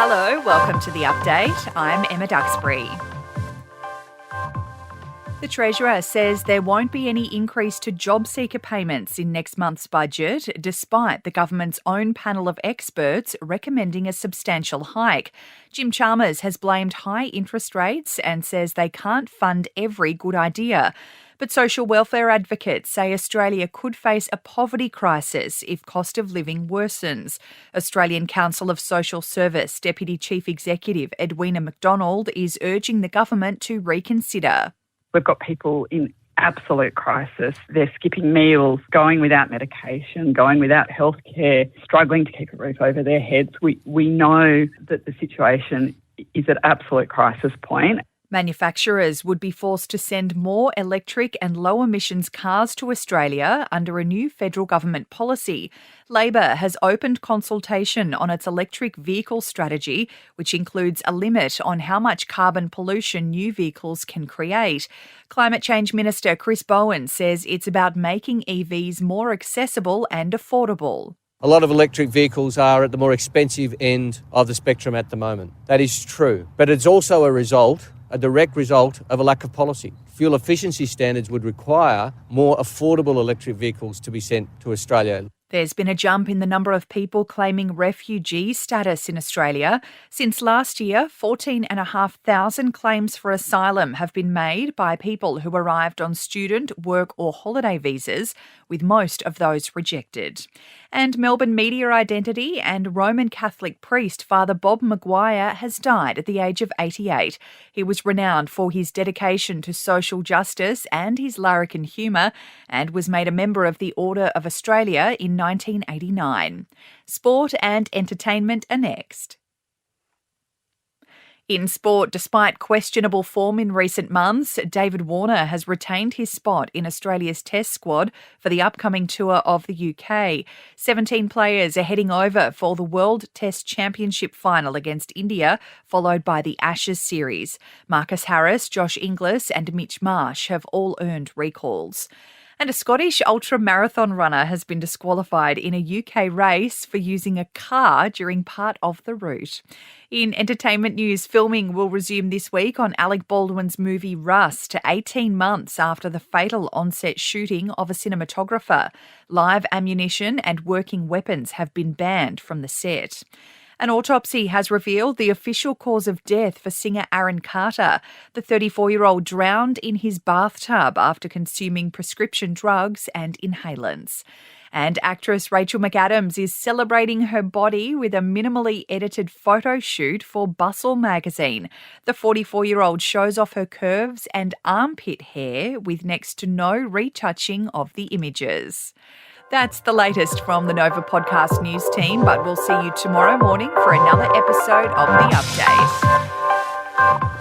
Hello, welcome to The Update. I'm Emma Duxbury. The Treasurer says there won't be any increase to JobSeeker payments in next month's budget, despite the government's own panel of experts recommending a substantial hike. Jim Chalmers has blamed high interest rates and says they can't fund every good idea. But social welfare advocates say Australia could face a poverty crisis if cost of living worsens. Australian Council of Social Service Deputy Chief Executive Edwina McDonald is urging the government to reconsider. We've got people in absolute crisis. They're skipping meals, going without medication, going without healthcare, struggling to keep a roof over their heads. We know that the situation is at absolute crisis point. Manufacturers would be forced to send more electric and low-emissions cars to Australia under a new federal government policy. Labor has opened consultation on its electric vehicle strategy, which includes a limit on how much carbon pollution new vehicles can create. Climate Change Minister Chris Bowen says it's about making EVs more accessible and affordable. A lot of electric vehicles are at the more expensive end of the spectrum at the moment. That is true. But it's also a direct result of a lack of policy. Fuel efficiency standards would require more affordable electric vehicles to be sent to Australia. There's been a jump in the number of people claiming refugee status in Australia. Since last year, 14,500 claims for asylum have been made by people who arrived on student, work or holiday visas, with most of those rejected. And Melbourne media identity and Roman Catholic priest Father Bob Maguire has died at the age of 88. He was renowned for his dedication to social justice and his larrikin humour, and was made a member of the Order of Australia in 1989. Sport and entertainment are next. In sport, despite questionable form in recent months, David Warner has retained his spot in Australia's Test squad for the upcoming tour of the UK. 17 players are heading over for the World Test Championship final against India, followed by the Ashes series. Marcus Harris, Josh Inglis and Mitch Marsh have all earned recalls. And a Scottish ultra-marathon runner has been disqualified in a UK race for using a car during part of the route. In entertainment news, filming will resume this week on Alec Baldwin's movie Rust, 18 months after the fatal on-set shooting of a cinematographer. Live ammunition and working weapons have been banned from the set. An autopsy has revealed the official cause of death for singer Aaron Carter. The 34-year-old drowned in his bathtub after consuming prescription drugs and inhalants. And actress Rachel McAdams is celebrating her body with a minimally edited photo shoot for Bustle magazine. The 44-year-old shows off her curves and armpit hair with next to no retouching of the images. That's the latest from the Nova Podcast News team, but we'll see you tomorrow morning for another episode of The Update.